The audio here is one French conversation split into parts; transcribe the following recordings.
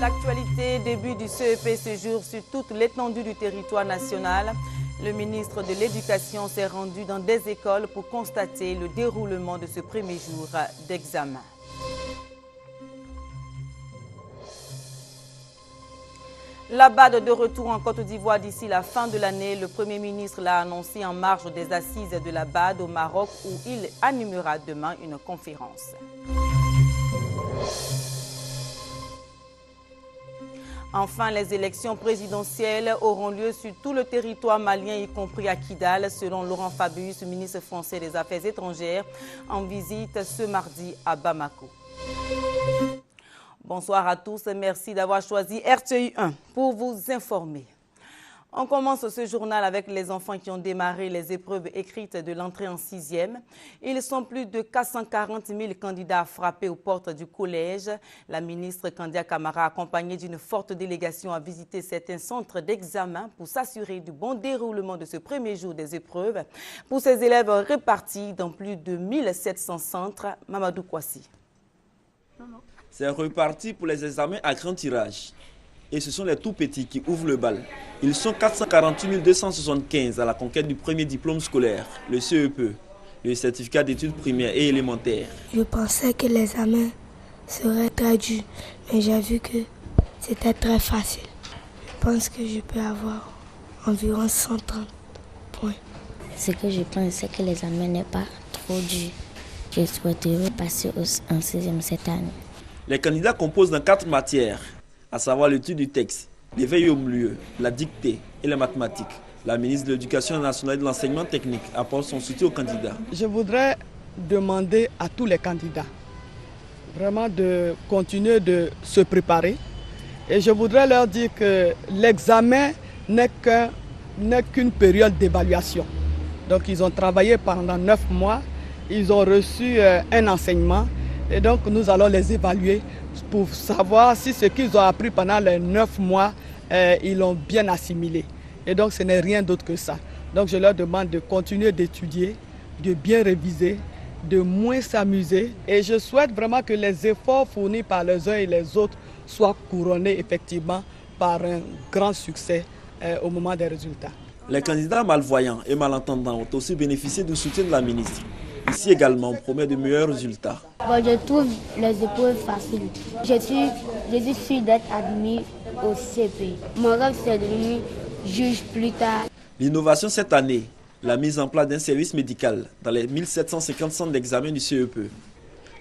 l'actualité, début du CEP ce jour sur toute l'étendue du territoire national. Le ministre de l'Éducation s'est rendu dans des écoles pour constater le déroulement de ce premier jour d'examen. La BAD de retour en Côte d'Ivoire d'ici la fin de l'année. Le Premier ministre l'a annoncé en marge des assises de la BAD au Maroc où il animera demain une conférence. Enfin, les élections présidentielles auront lieu sur tout le territoire malien, y compris à Kidal, selon Laurent Fabius, ministre français des Affaires étrangères, en visite ce mardi à Bamako. Bonsoir à tous, merci d'avoir choisi RTI 1 pour vous informer. On commence ce journal avec les enfants qui ont démarré les épreuves écrites de l'entrée en 6e. Ils sont plus de 440 000 candidats frappés aux portes du collège. La ministre Kandia Camara, accompagnée d'une forte délégation, a visité certains centres d'examen pour s'assurer du bon déroulement de ce premier jour des épreuves. Pour ces élèves répartis dans plus de 1700 centres, Mamadou Kouassi. C'est reparti pour les examens à grand tirage. Et ce sont les tout petits qui ouvrent le bal. Ils sont 448 275 à la conquête du premier diplôme scolaire, le CEP, le certificat d'études primaires et élémentaires. Je pensais que l'examen serait très dur, mais j'ai vu que c'était très facile. Je pense que je peux avoir environ 130 points. Ce que je pense, c'est que l'examen n'est pas trop dur. Je souhaiterais passer en 6e cette année. Les candidats composent dans 4 matières, à savoir l'étude du texte, l'éveil au milieu, la dictée et les mathématiques. La ministre de l'Éducation nationale et de l'enseignement technique apporte son soutien aux candidats. Je voudrais demander à tous les candidats vraiment de continuer de se préparer. Et je voudrais leur dire que l'examen n'est qu'une période d'évaluation. Donc ils ont travaillé pendant 9 mois, ils ont reçu un enseignement et donc nous allons les évaluer pour savoir si ce qu'ils ont appris pendant les 9 mois, ils l'ont bien assimilé. Et donc ce n'est rien d'autre que ça. Donc je leur demande de continuer d'étudier, de bien réviser, de moins s'amuser. Et je souhaite vraiment que les efforts fournis par les uns et les autres soient couronnés effectivement par un grand succès au moment des résultats. Les candidats malvoyants et malentendants ont aussi bénéficié du soutien de la ministre. Ici également, on promet de meilleurs résultats. Je trouve les épreuves faciles. Je suis sûre d'être admis au CP. Mon rêve, c'est de devenir juge plus tard. L'innovation cette année, la mise en place d'un service médical dans les 1750 centres d'examen du CEP.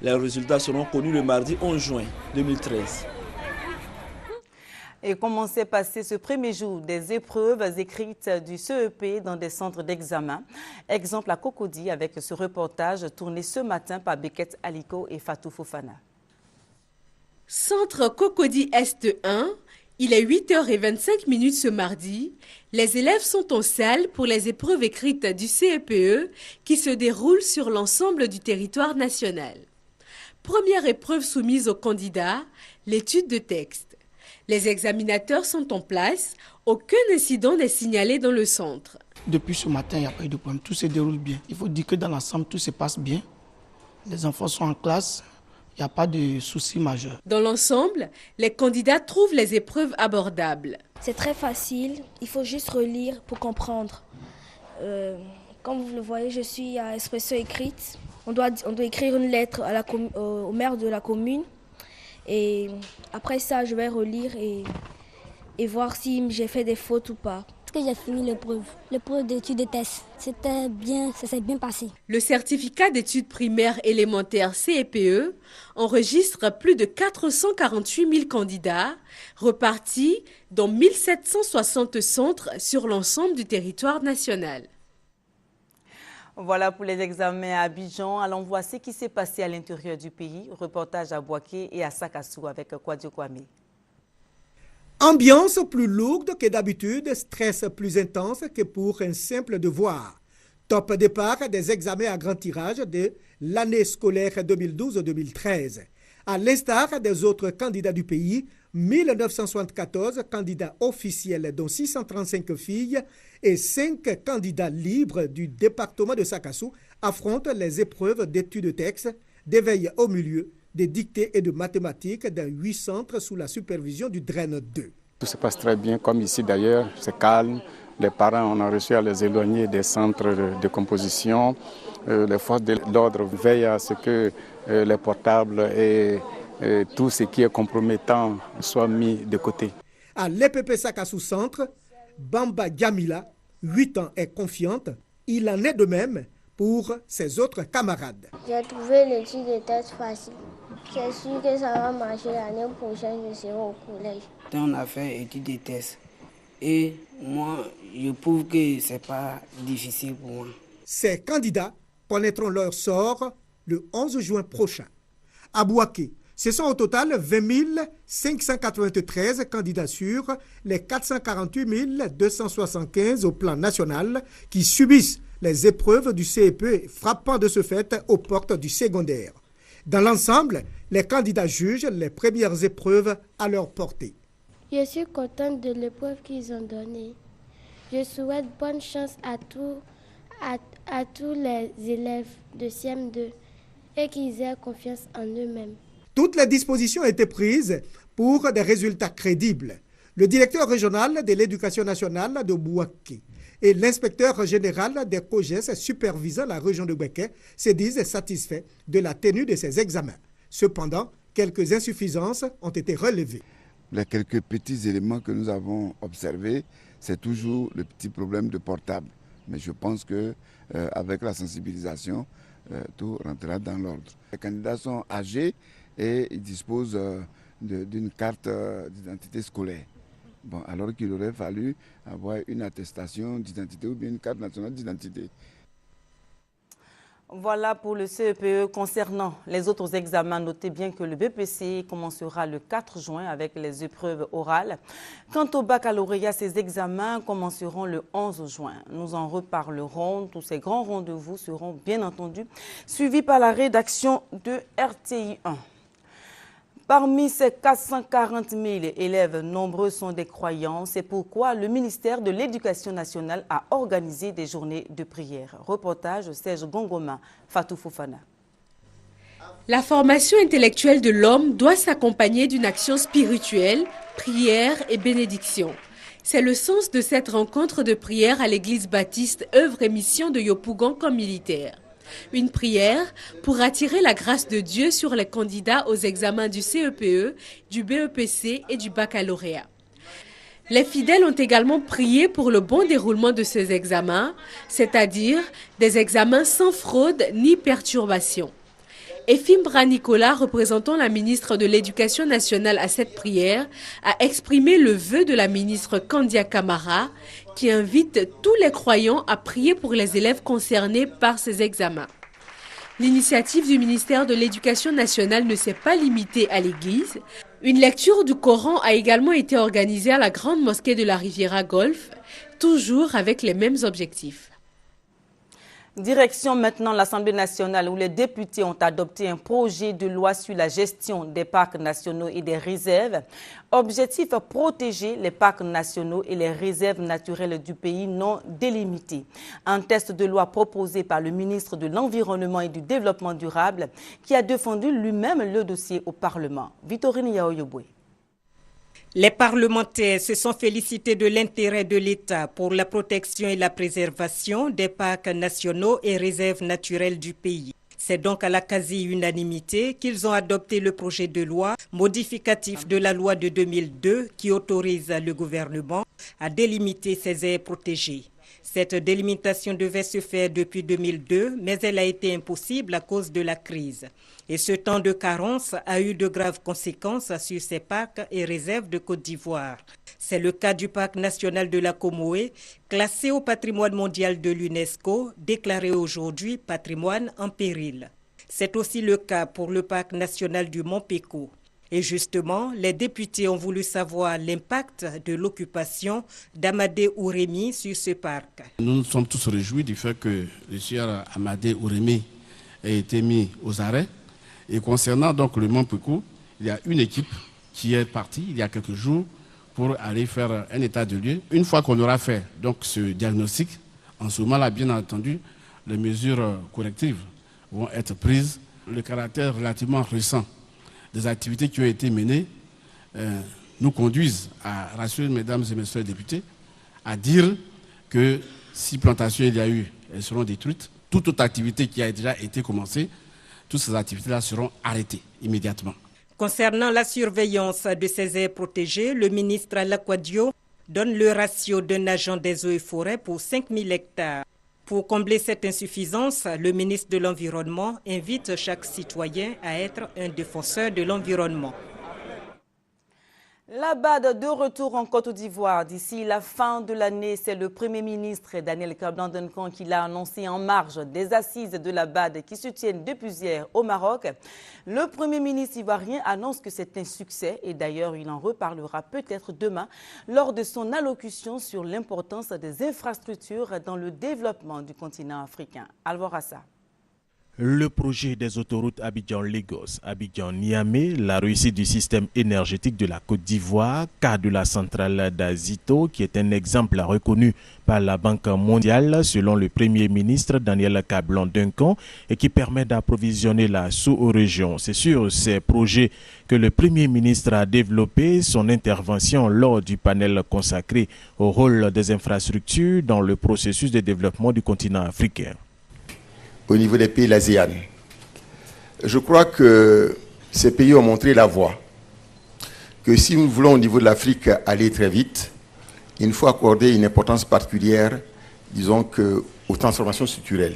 Les résultats seront connus le mardi 11 juin 2013. Et comment s'est passé ce premier jour des épreuves écrites du CEP dans des centres d'examen? Exemple à Cocody avec ce reportage tourné ce matin par Beckett Aliko et Fatou Fofana. Centre Cocody Est 1, il est 8h25 ce mardi. Les élèves sont en salle pour les épreuves écrites du CEPE qui se déroulent sur l'ensemble du territoire national. Première épreuve soumise aux candidats, l'étude de texte. Les examinateurs sont en place, aucun incident n'est signalé dans le centre. Depuis ce matin, il n'y a pas eu de problème, tout se déroule bien. Il faut dire que dans l'ensemble, tout se passe bien. Les enfants sont en classe, il n'y a pas de soucis majeurs. Dans l'ensemble, les candidats trouvent les épreuves abordables. C'est très facile, il faut juste relire pour comprendre. Comme vous le voyez, je suis à expression écrite. On doit écrire une lettre au maire de la commune. Et après ça, je vais relire et voir si j'ai fait des fautes ou pas. Est-ce que j'ai fini l'épreuve d'études de tests? C'était bien, ça s'est bien passé. Le certificat d'études primaires élémentaires CEPE enregistre plus de 448 000 candidats repartis dans 1760 centres sur l'ensemble du territoire national. Voilà pour les examens à Abidjan. Allons voir ce qui s'est passé à l'intérieur du pays. Reportage à Boaké et à Sakassou avec Kwadjo Kwame. Ambiance plus lourde que d'habitude, stress plus intense que pour un simple devoir. Top départ des examens à grand tirage de l'année scolaire 2012-2013. À l'instar des autres candidats du pays, 1974 candidats officiels dont 635 filles et 5 candidats libres du département de Sakassou affrontent les épreuves d'études de texte, d'éveil au milieu, de dictée et de mathématiques dans 8 centres sous la supervision du DREN 2. Tout se passe très bien, comme ici d'ailleurs, c'est calme. Les parents, on a réussi à les éloigner des centres de composition. Les forces de l'ordre veillent à ce que les portables et tout ce qui est compromettant soit mis de côté. À l'EPP Sakassou Centre, Bamba Gamila, 8 ans, est confiante. Il en est de même pour ses autres camarades. J'ai trouvé l'étude de test facile. C'est sûr que ça va marcher l'année prochaine, je serai au collège. On a fait étude de test et moi, je prouve que ce n'est pas difficile pour moi. Ces candidats connaîtront leur sort le 11 juin prochain. À Bouaké, ce sont au total 20 593 candidats sur les 448 275 au plan national qui subissent les épreuves du CEPE, frappant de ce fait aux portes du secondaire. Dans l'ensemble, les candidats jugent les premières épreuves à leur portée. Je suis contente de l'épreuve qu'ils ont donnée. Je souhaite bonne chance à tous les élèves de CM2 et qu'ils aient confiance en eux-mêmes. Toutes les dispositions ont été prises pour des résultats crédibles. Le directeur régional de l'éducation nationale de Bouaké et l'inspecteur général des COGES supervisant la région de Bouaké se disent satisfaits de la tenue de ces examens. Cependant, quelques insuffisances ont été relevées. Les quelques petits éléments que nous avons observés, c'est toujours le petit problème de portable. Mais je pense qu'avec la sensibilisation, tout rentrera dans l'ordre. Les candidats sont âgés et ils disposent d'une carte d'identité scolaire. Bon, alors qu'il aurait fallu avoir une attestation d'identité ou bien une carte nationale d'identité. Voilà pour le CEPE. Concernant les autres examens, notez bien que le BPC commencera le 4 juin avec les épreuves orales. Quant au baccalauréat, ces examens commenceront le 11 juin. Nous en reparlerons. Tous ces grands rendez-vous seront bien entendu suivis par la rédaction de RTI 1. Parmi ces 440 000 élèves, nombreux sont des croyants. C'est pourquoi le ministère de l'Éducation nationale a organisé des journées de prière. Reportage Serge Gongoma, Fatou Fofana. La formation intellectuelle de l'homme doit s'accompagner d'une action spirituelle, prière et bénédiction. C'est le sens de cette rencontre de prière à l'église baptiste œuvre et mission de Yopougon comme militaire. Une prière pour attirer la grâce de Dieu sur les candidats aux examens du CEPE, du BEPC et du baccalauréat. Les fidèles ont également prié pour le bon déroulement de ces examens, c'est-à-dire des examens sans fraude ni perturbation. Efimbra Nicolas, représentant la ministre de l'Éducation nationale à cette prière, a exprimé le vœu de la ministre Kandia Kamara qui invite tous les croyants à prier pour les élèves concernés par ces examens. L'initiative du ministère de l'Éducation nationale ne s'est pas limitée à l'église. Une lecture du Coran a également été organisée à la grande mosquée de la Riviera Golfe, toujours avec les mêmes objectifs. Direction maintenant l'Assemblée nationale où les députés ont adopté un projet de loi sur la gestion des parcs nationaux et des réserves. Objectif, protéger les parcs nationaux et les réserves naturelles du pays non délimitées. Un texte de loi proposé par le ministre de l'Environnement et du Développement durable qui a défendu lui-même le dossier au Parlement. Victorine Yaoyoboué. Les parlementaires se sont félicités de l'intérêt de l'État pour la protection et la préservation des parcs nationaux et réserves naturelles du pays. C'est donc à la quasi-unanimité qu'ils ont adopté le projet de loi modificatif de la loi de 2002 qui autorise le gouvernement à délimiter ces aires protégées. Cette délimitation devait se faire depuis 2002, mais elle a été impossible à cause de la crise. Et ce temps de carence a eu de graves conséquences sur ces parcs et réserves de Côte d'Ivoire. C'est le cas du parc national de la Comoé, classé au patrimoine mondial de l'UNESCO, déclaré aujourd'hui patrimoine en péril. C'est aussi le cas pour le parc national du Mont Péco. Et justement, les députés ont voulu savoir l'impact de l'occupation d'Amadé Ourémy sur ce parc. Nous nous sommes tous réjouis du fait que le sieur Amadé Ourémy ait été mis aux arrêts. Et concernant donc le Mont Péco, il y a une équipe qui est partie il y a quelques jours pour aller faire un état de lieu. Une fois qu'on aura fait donc ce diagnostic, en ce moment-là, bien entendu, les mesures correctives vont être prises. Le caractère relativement récent des activités qui ont été menées nous conduisent à rassurer, mesdames et messieurs les députés, à dire que si plantation il y a eu, elles seront détruites. Toute autre activité qui a déjà été commencée, toutes ces activités-là seront arrêtées immédiatement. Concernant la surveillance de ces aires protégées, le ministre Lakwadio donne le ratio d'un agent des eaux et forêts pour 5000 hectares. Pour combler cette insuffisance, le ministre de l'Environnement invite chaque citoyen à être un défenseur de l'environnement. La BAD de retour en Côte d'Ivoire d'ici la fin de l'année, c'est le Premier ministre Daniel Kablan-Duncan qui l'a annoncé en marge des assises de la BAD qui se tiennent depuis hier au Maroc. Le Premier ministre ivoirien annonce que c'est un succès et d'ailleurs il en reparlera peut-être demain lors de son allocution sur l'importance des infrastructures dans le développement du continent africain. Alvorassa. Le projet des autoroutes Abidjan-Lagos, Abidjan-Niamey, la réussite du système énergétique de la Côte d'Ivoire, cas de la centrale d'Azito, qui est un exemple reconnu par la Banque mondiale selon le Premier ministre Daniel Kablan-Duncan et qui permet d'approvisionner la sous-région. C'est sur ces projets que le Premier ministre a développé son intervention lors du panel consacré au rôle des infrastructures dans le processus de développement du continent africain. Au niveau des pays de l'ASEAN. Je crois que ces pays ont montré la voie. Que si nous voulons au niveau de l'Afrique aller très vite, il faut accorder une importance particulière, disons que, aux transformations structurelles.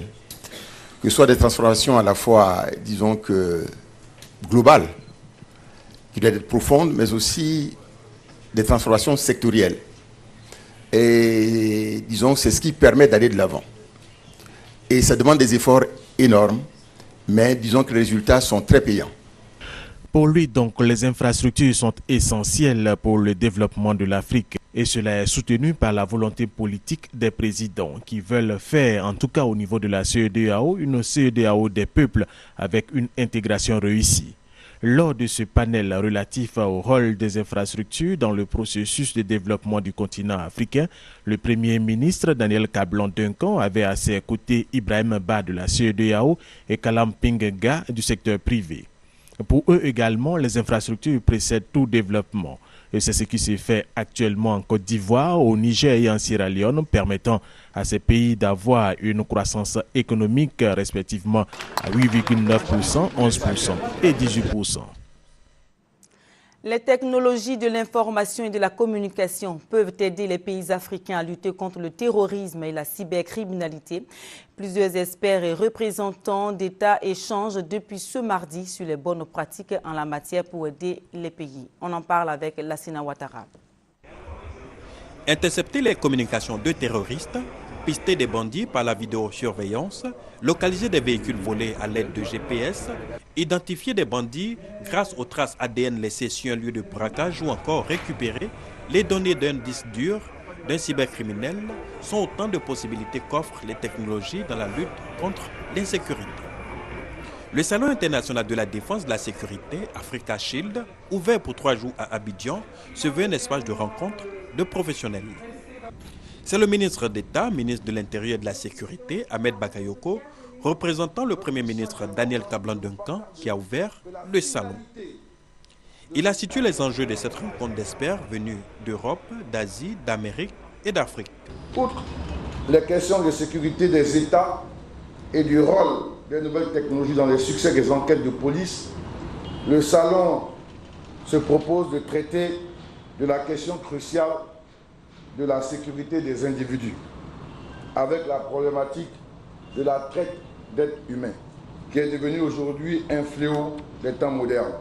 Que ce soit des transformations à la fois, disons que, globales, qui doivent être profondes, mais aussi des transformations sectorielles. Et disons que c'est ce qui permet d'aller de l'avant. Et ça demande des efforts énormes, mais disons que les résultats sont très payants. Pour lui, donc, les infrastructures sont essentielles pour le développement de l'Afrique. Et cela est soutenu par la volonté politique des présidents qui veulent faire, en tout cas au niveau de la CEDEAO, une CEDEAO des peuples avec une intégration réussie. Lors de ce panel relatif au rôle des infrastructures dans le processus de développement du continent africain, le Premier ministre Daniel Kablan-Duncan avait à ses côtés Ibrahim Ba de la CEDEAO et Kalam Pinga du secteur privé. Pour eux également, les infrastructures précèdent tout développement. Et c'est ce qui se fait actuellement en Côte d'Ivoire, au Niger et en Sierra Leone, permettant à ces pays d'avoir une croissance économique respectivement à 8,9%, 11% et 18%. Les technologies de l'information et de la communication peuvent aider les pays africains à lutter contre le terrorisme et la cybercriminalité. Plusieurs experts et représentants d'États échangent depuis ce mardi sur les bonnes pratiques en la matière pour aider les pays. On en parle avec Lassina Ouattara. Intercepter les communications de terroristes, pister des bandits par la vidéosurveillance, localiser des véhicules volés à l'aide de GPS, identifier des bandits grâce aux traces ADN laissées sur un lieu de braquage ou encore récupérer les données d'un disque dur d'un cybercriminel sont autant de possibilités qu'offrent les technologies dans la lutte contre l'insécurité. Le Salon international de la défense de la sécurité, Africa Shield, ouvert pour 3 jours à Abidjan, se veut un espace de rencontre de professionnels. C'est le ministre d'État, ministre de l'Intérieur et de la Sécurité, Ahmed Bakayoko, représentant le Premier ministre Daniel Kablan-Duncan, qui a ouvert le salon. Il a situé les enjeux de cette rencontre d'experts venus d'Europe, d'Asie, d'Amérique et d'Afrique. Outre les questions de sécurité des États et du rôle des nouvelles technologies dans les succès des enquêtes de police, le salon se propose de traiter de la question cruciale de la sécurité des individus, avec la problématique de la traite d'êtres humains, qui est devenue aujourd'hui un fléau des temps modernes.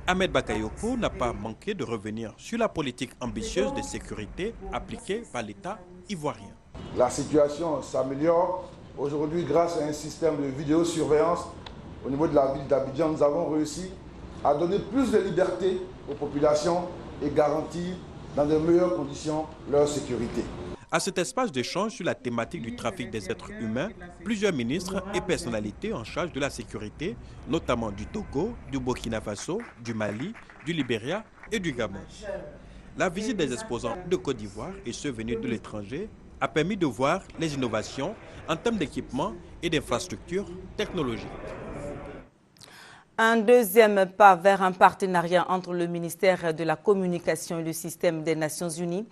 Ahmed Bakayoko n'a pas manqué de revenir sur la politique ambitieuse de sécurité appliquée par l'État ivoirien. La situation s'améliore. Aujourd'hui, grâce à un système de vidéosurveillance au niveau de la ville d'Abidjan, nous avons réussi à donner plus de liberté aux populations et garantir dans de meilleures conditions leur sécurité. À cet espace d'échange sur la thématique du trafic des êtres humains, plusieurs ministres et personnalités en charge de la sécurité, notamment du Togo, du Burkina Faso, du Mali, du Libéria et du Gabon. La visite des exposants de Côte d'Ivoire et ceux venus de l'étranger a permis de voir les innovations en termes d'équipement et d'infrastructures technologiques. Un deuxième pas vers un partenariat entre le ministère de la Communication et le système des Nations Unies.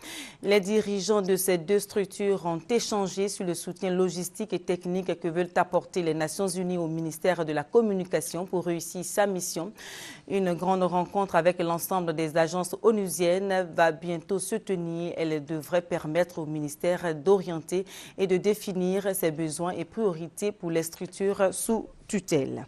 Les dirigeants de ces deux structures ont échangé sur le soutien logistique et technique que veulent apporter les Nations Unies au ministère de la Communication pour réussir sa mission. Une grande rencontre avec l'ensemble des agences onusiennes va bientôt se tenir. Elle devrait permettre au ministère d'orienter et de définir ses besoins et priorités pour les structures sous tutelle.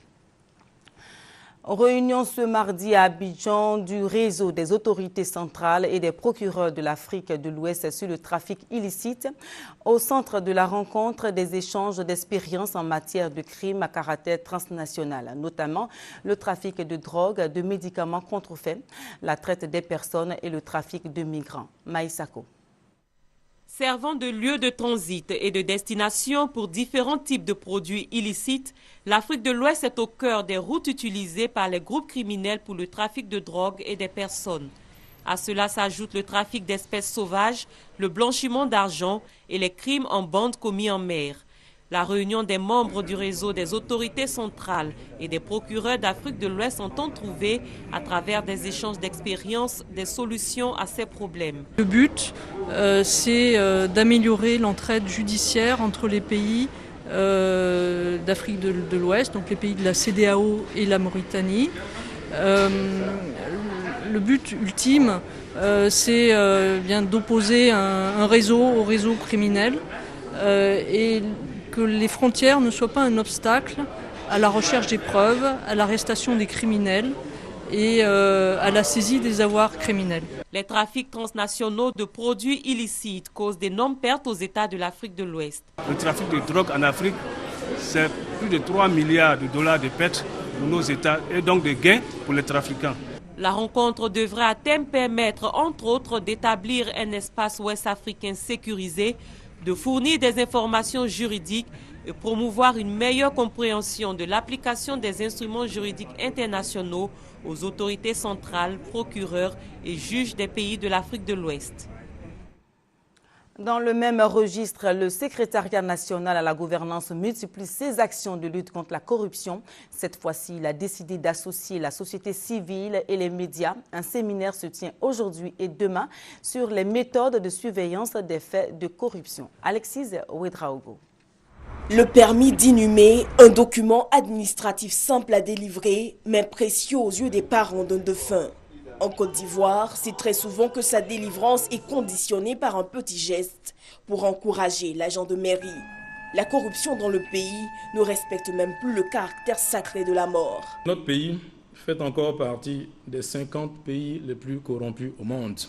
Réunion ce mardi à Abidjan du réseau des autorités centrales et des procureurs de l'Afrique de l'Ouest sur le trafic illicite. Au centre de la rencontre, des échanges d'expériences en matière de crimes à caractère transnational, notamment le trafic de drogue, de médicaments contrefaits, la traite des personnes et le trafic de migrants. Maïsako. Servant de lieu de transit et de destination pour différents types de produits illicites, l'Afrique de l'Ouest est au cœur des routes utilisées par les groupes criminels pour le trafic de drogue et des personnes. À cela s'ajoute le trafic d'espèces sauvages, le blanchiment d'argent et les crimes en bande commis en mer. La réunion des membres du réseau des autorités centrales et des procureurs d'Afrique de l'Ouest entend trouver, à travers des échanges d'expériences, des solutions à ces problèmes. Le but, c'est d'améliorer l'entraide judiciaire entre les pays d'Afrique de l'Ouest, donc les pays de la CEDEAO et la Mauritanie. Le but ultime, c'est bien d'opposer un réseau au réseau criminel et que les frontières ne soient pas un obstacle à la recherche des preuves, à l'arrestation des criminels et à la saisie des avoirs criminels. Les trafics transnationaux de produits illicites causent d'énormes pertes aux États de l'Afrique de l'Ouest. Le trafic de drogue en Afrique, c'est plus de 3 milliards de dollars de pertes pour nos États et donc de gains pour les trafiquants. La rencontre devrait à terme permettre, entre autres, d'établir un espace ouest-africain sécurisé, de fournir des informations juridiques et promouvoir une meilleure compréhension de l'application des instruments juridiques internationaux aux autorités centrales, procureurs et juges des pays de l'Afrique de l'Ouest. Dans le même registre, le secrétariat national à la gouvernance multiplie ses actions de lutte contre la corruption. Cette fois-ci, il a décidé d'associer la société civile et les médias. Un séminaire se tient aujourd'hui et demain sur les méthodes de surveillance des faits de corruption. Alexis Ouedraogo. Le permis d'inhumer, un document administratif simple à délivrer, mais précieux aux yeux des parents d'un défunt. En Côte d'Ivoire, c'est très souvent que sa délivrance est conditionnée par un petit geste pour encourager l'agent de mairie. La corruption dans le pays ne respecte même plus le caractère sacré de la mort. Notre pays fait encore partie des 50 pays les plus corrompus au monde.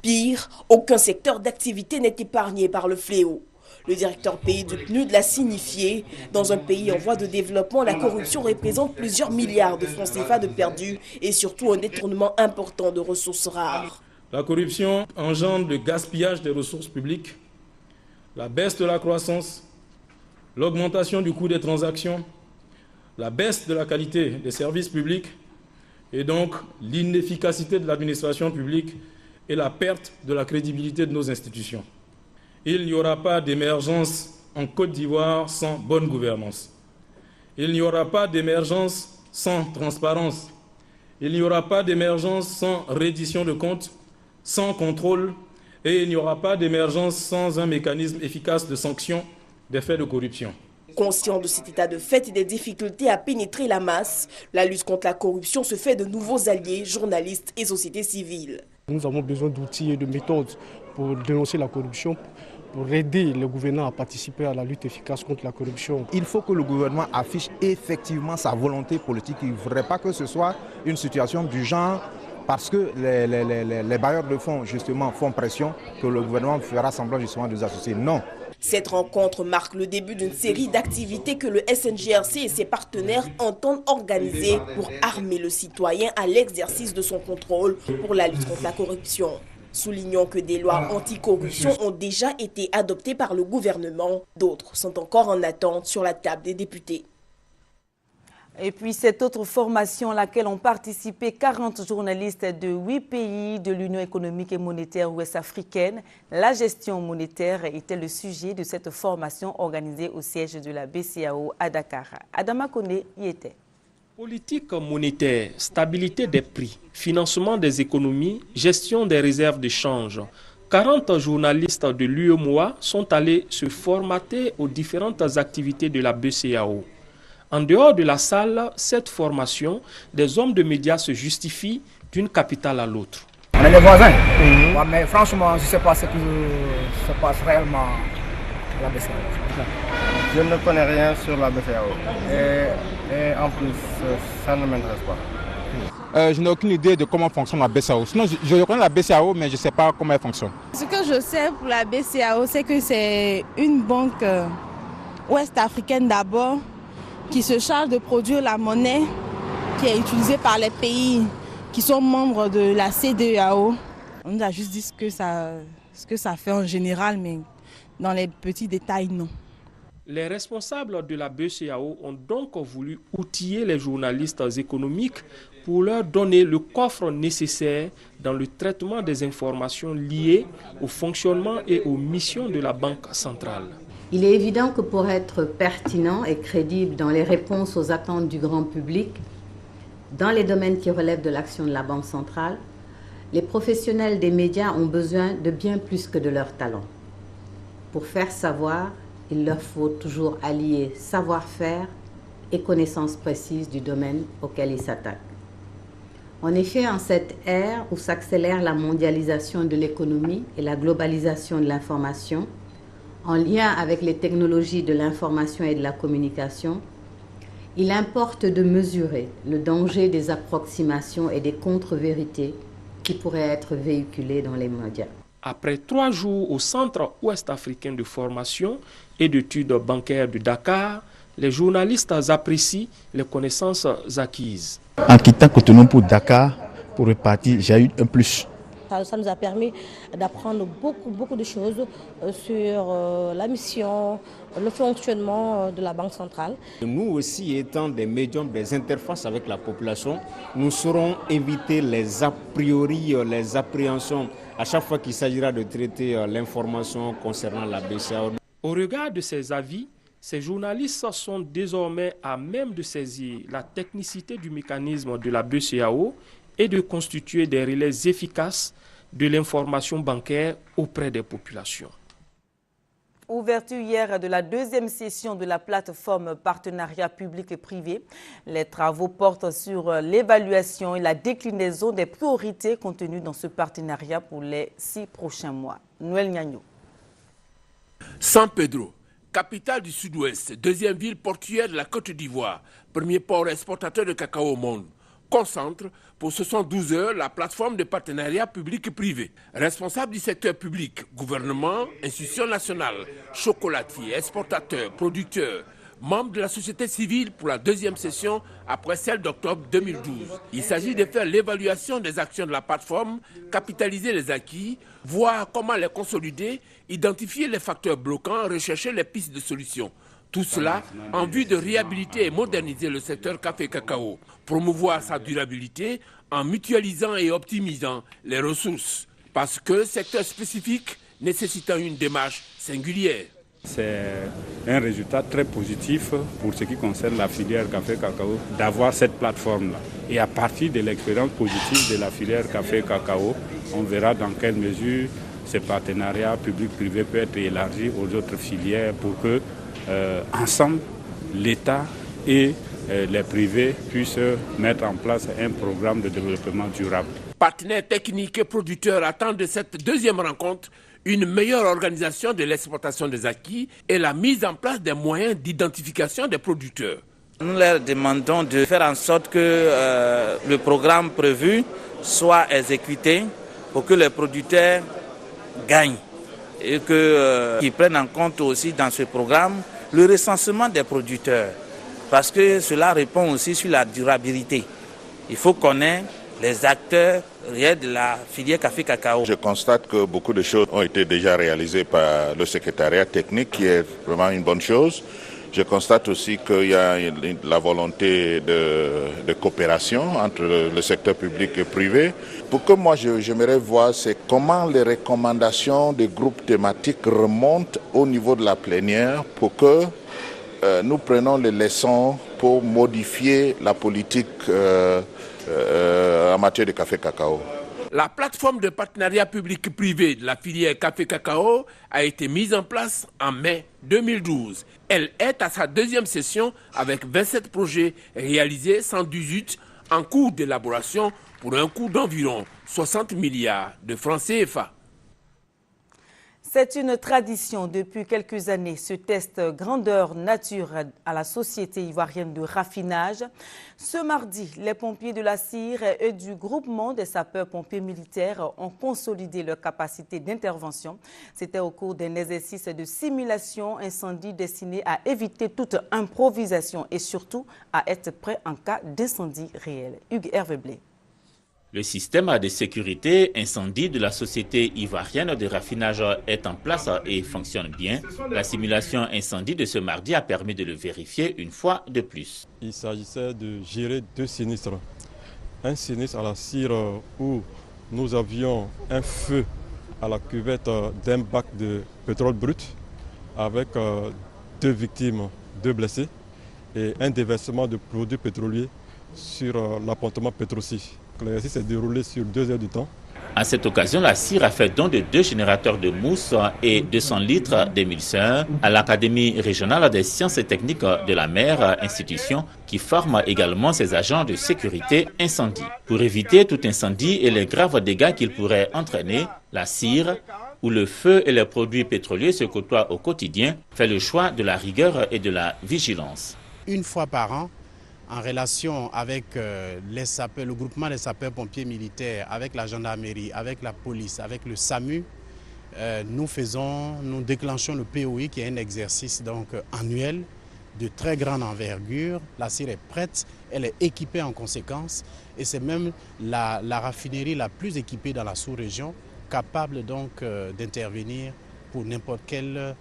Pire, aucun secteur d'activité n'est épargné par le fléau. Le directeur pays du PNUD l'a signifié. Dans un pays en voie de développement, la corruption représente plusieurs milliards de francs CFA de perdus et surtout un détournement important de ressources rares. La corruption engendre le gaspillage des ressources publiques, la baisse de la croissance, l'augmentation du coût des transactions, la baisse de la qualité des services publics et donc l'inefficacité de l'administration publique et la perte de la crédibilité de nos institutions. Il n'y aura pas d'émergence en Côte d'Ivoire sans bonne gouvernance. Il n'y aura pas d'émergence sans transparence. Il n'y aura pas d'émergence sans reddition de comptes, sans contrôle. Et il n'y aura pas d'émergence sans un mécanisme efficace de sanction des faits de corruption. Conscient de cet état de fait et des difficultés à pénétrer la masse, la lutte contre la corruption se fait de nouveaux alliés, journalistes et société civile. Nous avons besoin d'outils et de méthodes pour dénoncer la corruption, pour aider le gouvernement à participer à la lutte efficace contre la corruption. Il faut que le gouvernement affiche effectivement sa volonté politique. Il ne faudrait pas que ce soit une situation du genre parce que les bailleurs de fonds justement font pression que le gouvernement fera semblant justement de les associer. Non. Cette rencontre marque le début d'une série d'activités que le SNGRC et ses partenaires entendent organiser pour armer le citoyen à l'exercice de son contrôle pour la lutte contre la corruption. Soulignons que des lois anticorruption ont déjà été adoptées par le gouvernement. D'autres sont encore en attente sur la table des députés. Et puis cette autre formation à laquelle ont participé 40 journalistes de 8 pays de l'Union économique et monétaire ouest-africaine. La gestion monétaire était le sujet de cette formation organisée au siège de la BCEAO à Dakar. Adama Kone y était. Politique monétaire, stabilité des prix, financement des économies, gestion des réserves de change. 40 journalistes de l'UEMOA sont allés se formater aux différentes activités de la BCEAO. En dehors de la salle, cette formation, des hommes de médias se justifient d'une capitale à l'autre. On est les voisins, ouais, mais franchement, je ne sais pas ce qui se passe réellement à la BCEAO. Je ne connais rien sur la BCEAO et en plus, ça ne m'intéresse pas. Je n'ai aucune idée de comment fonctionne la BCEAO. Sinon, je connais la BCEAO, mais je ne sais pas comment elle fonctionne. Ce que je sais pour la BCEAO, c'est que c'est une banque ouest-africaine d'abord qui se charge de produire la monnaie qui est utilisée par les pays qui sont membres de la CEDEAO. On nous a juste dit ce que ça fait en général, mais dans les petits détails, non. Les responsables de la BCEAO ont donc voulu outiller les journalistes économiques pour leur donner le coffre nécessaire dans le traitement des informations liées au fonctionnement et aux missions de la Banque centrale. Il est évident que pour être pertinent et crédible dans les réponses aux attentes du grand public, dans les domaines qui relèvent de l'action de la Banque centrale, les professionnels des médias ont besoin de bien plus que de leur talent. Pour faire savoir, il leur faut toujours allier savoir-faire et connaissance précise du domaine auquel ils s'attaquent. En effet, en cette ère où s'accélère la mondialisation de l'économie et la globalisation de l'information, en lien avec les technologies de l'information et de la communication, il importe de mesurer le danger des approximations et des contre-vérités qui pourraient être véhiculées dans les médias. Après 3 jours au Centre ouest-africain de formation et d'études bancaires de Dakar, les journalistes apprécient les connaissances acquises. En quittant Cotonou pour Dakar, pour repartir, j'ai eu un plus. Ça nous a permis d'apprendre beaucoup de choses sur la mission, le fonctionnement de la Banque centrale. Nous aussi, étant des médiums, des interfaces avec la population, nous saurons éviter les a priori, les appréhensions à chaque fois qu'il s'agira de traiter l'information concernant la BCEAO. Au regard de ces avis, ces journalistes sont désormais à même de saisir la technicité du mécanisme de la BCEAO et de constituer des relais efficaces de l'information bancaire auprès des populations. Ouverture hier de la deuxième session de la plateforme partenariat public et privé. Les travaux portent sur l'évaluation et la déclinaison des priorités contenues dans ce partenariat pour les 6 prochains mois. Noël Nyagno. San Pedro, capitale du sud-ouest, deuxième ville portuaire de la Côte d'Ivoire, premier port exportateur de cacao au monde, concentre pour 72 heures la plateforme de partenariat public et privé. Responsable du secteur public, gouvernement, institutions nationales, chocolatiers, exportateurs, producteurs, membres de la société civile pour la deuxième session après celle d'octobre 2012. Il s'agit de faire l'évaluation des actions de la plateforme, capitaliser les acquis, voir comment les consolider, identifier les facteurs bloquants, rechercher les pistes de solutions. Tout cela en vue de réhabiliter et moderniser le secteur café-cacao, promouvoir sa durabilité en mutualisant et optimisant les ressources, parce que secteur spécifique nécessitant une démarche singulière. C'est un résultat très positif pour ce qui concerne la filière café-cacao d'avoir cette plateforme-là. Et à partir de l'expérience positive de la filière café-cacao, on verra dans quelle mesure ce partenariat public-privé peut être élargi aux autres filières pour que ensemble, l'État et les privés puissent mettre en place un programme de développement durable. Partenaires techniques et producteurs attendent de cette deuxième rencontre une meilleure organisation de l'exploitation des acquis et la mise en place des moyens d'identification des producteurs. Nous leur demandons de faire en sorte que le programme prévu soit exécuté pour que les producteurs gagnent et qu'ils prennent en compte aussi dans ce programme le recensement des producteurs, parce que cela répond aussi sur la durabilité. Il faut connaître les acteurs réels de la filière café-cacao. Je constate que beaucoup de choses ont été déjà réalisées par le secrétariat technique, qui est vraiment une bonne chose. Je constate aussi qu'il y a la volonté de coopération entre le secteur public et privé. Pour que moi j'aimerais voir, c'est comment les recommandations des groupes thématiques remontent au niveau de la plénière pour que nous prenions les leçons pour modifier la politique en matière de café-cacao. La plateforme de partenariat public-privé de la filière café-cacao a été mise en place en mai 2012. Elle est à sa deuxième session avec 27 projets réalisés, 118 en cours d'élaboration pour un coût d'environ 60 milliards de francs CFA. C'est une tradition depuis quelques années, ce test grandeur nature à la Société ivoirienne de raffinage. Ce mardi, les pompiers de la CIR et du groupement des sapeurs-pompiers militaires ont consolidé leur capacité d'intervention. C'était au cours d'un exercice de simulation incendie destiné à éviter toute improvisation et surtout à être prêt en cas d'incendie réel. Hugues Hervé Blé. Le système de sécurité incendie de la Société ivoirienne de raffinage est en place et fonctionne bien. La simulation incendie de ce mardi a permis de le vérifier une fois de plus. Il s'agissait de gérer deux sinistres. Un sinistre à la CIR où nous avions un feu à la cuvette d'un bac de pétrole brut avec 2 victimes, 2 blessés et un déversement de produits pétroliers sur l'appontement Petrosi. L'exercice s'est déroulé sur 2 heures de temps. À cette occasion, la CIR a fait don de 2 générateurs de mousse et 200 litres d'émulseur à l'Académie régionale des sciences et techniques de la mer, institution qui forme également ses agents de sécurité incendie. Pour éviter tout incendie et les graves dégâts qu'il pourrait entraîner, la CIR, où le feu et les produits pétroliers se côtoient au quotidien, fait le choix de la rigueur et de la vigilance. Une fois par an, en relation avec le groupement des sapeurs-pompiers militaires, avec la gendarmerie, avec la police, avec le SAMU, nous déclenchons le POI qui est un exercice donc annuel de très grande envergure. La CIR est prête, elle est équipée en conséquence et c'est même la raffinerie la plus équipée dans la sous-région, capable donc d'intervenir pour n'importe quel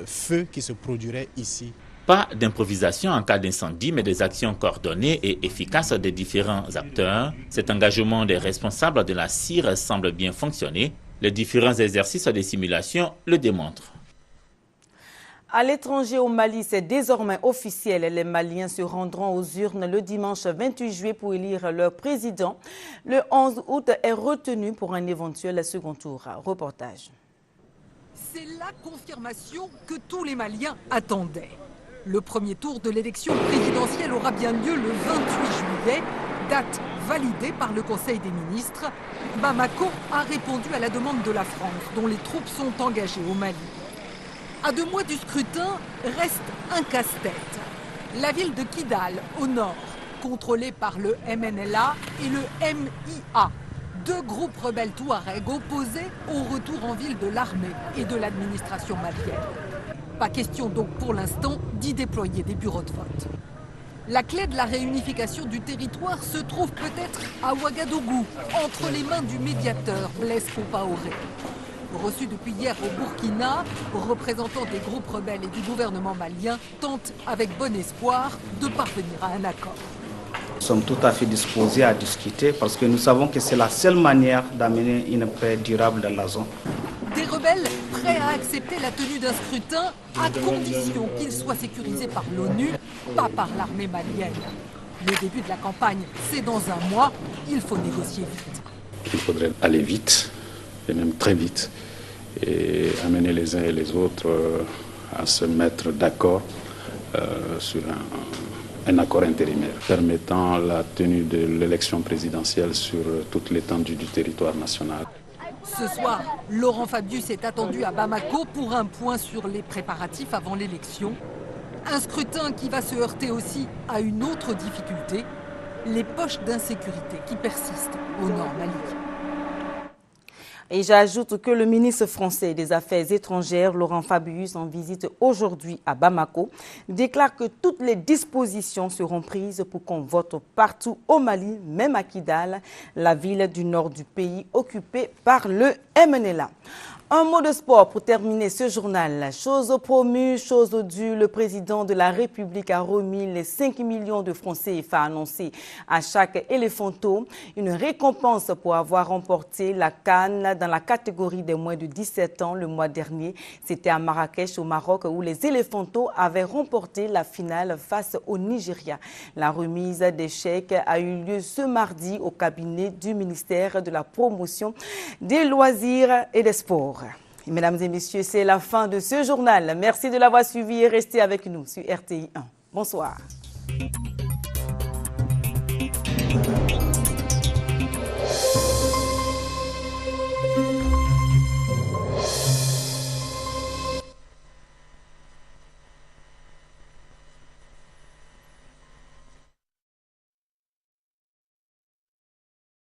feu qui se produirait ici. Pas d'improvisation en cas d'incendie, mais des actions coordonnées et efficaces des différents acteurs. Cet engagement des responsables de la CIR semble bien fonctionner. Les différents exercices de simulation le démontrent. À l'étranger, au Mali, c'est désormais officiel. Les Maliens se rendront aux urnes le dimanche 28 juillet pour élire leur président. Le 11 août est retenu pour un éventuel second tour. Reportage. C'est la confirmation que tous les Maliens attendaient. Le premier tour de l'élection présidentielle aura bien lieu le 28 juillet, date validée par le Conseil des ministres. Bamako a répondu à la demande de la France, dont les troupes sont engagées au Mali. À 2 mois du scrutin, reste un casse-tête. La ville de Kidal, au nord, contrôlée par le MNLA et le MIA, 2 groupes rebelles touaregs opposés au retour en ville de l'armée et de l'administration malienne. Pas question donc pour l'instant d'y déployer des bureaux de vote. La clé de la réunification du territoire se trouve peut-être à Ouagadougou, entre les mains du médiateur Blaise Compaoré. Reçu depuis hier au Burkina, représentants des groupes rebelles et du gouvernement malien tentent avec bon espoir de parvenir à un accord. Nous sommes tout à fait disposés à discuter parce que nous savons que c'est la seule manière d'amener une paix durable dans la zone. Des rebelles prêts à accepter la tenue d'un scrutin à condition qu'il soit sécurisé par l'ONU, pas par l'armée malienne. Le début de la campagne, c'est dans un mois, il faut négocier vite. Il faudrait aller vite, et même très vite, et amener les uns et les autres à se mettre d'accord sur un accord intérimaire permettant la tenue de l'élection présidentielle sur toute l'étendue du territoire national. Ce soir, Laurent Fabius est attendu à Bamako pour un point sur les préparatifs avant l'élection. Un scrutin qui va se heurter aussi à une autre difficulté, les poches d'insécurité qui persistent au nord Mali. Et j'ajoute que le ministre français des Affaires étrangères, Laurent Fabius, en visite aujourd'hui à Bamako, déclare que toutes les dispositions seront prises pour qu'on vote partout au Mali, même à Kidal, la ville du nord du pays occupée par le MNLA. Un mot de sport pour terminer ce journal. Chose promue, chose due, le président de la République a remis les 5 millions de francs CFA annoncés à chaque éléphanto. Une récompense pour avoir remporté la CAN dans la catégorie des moins de 17 ans le mois dernier. C'était à Marrakech au Maroc où les éléphantos avaient remporté la finale face au Nigeria. La remise des chèques a eu lieu ce mardi au cabinet du ministère de la Promotion des loisirs et des sports. Mesdames et messieurs, c'est la fin de ce journal. Merci de l'avoir suivi et restez avec nous sur RTI 1. Bonsoir.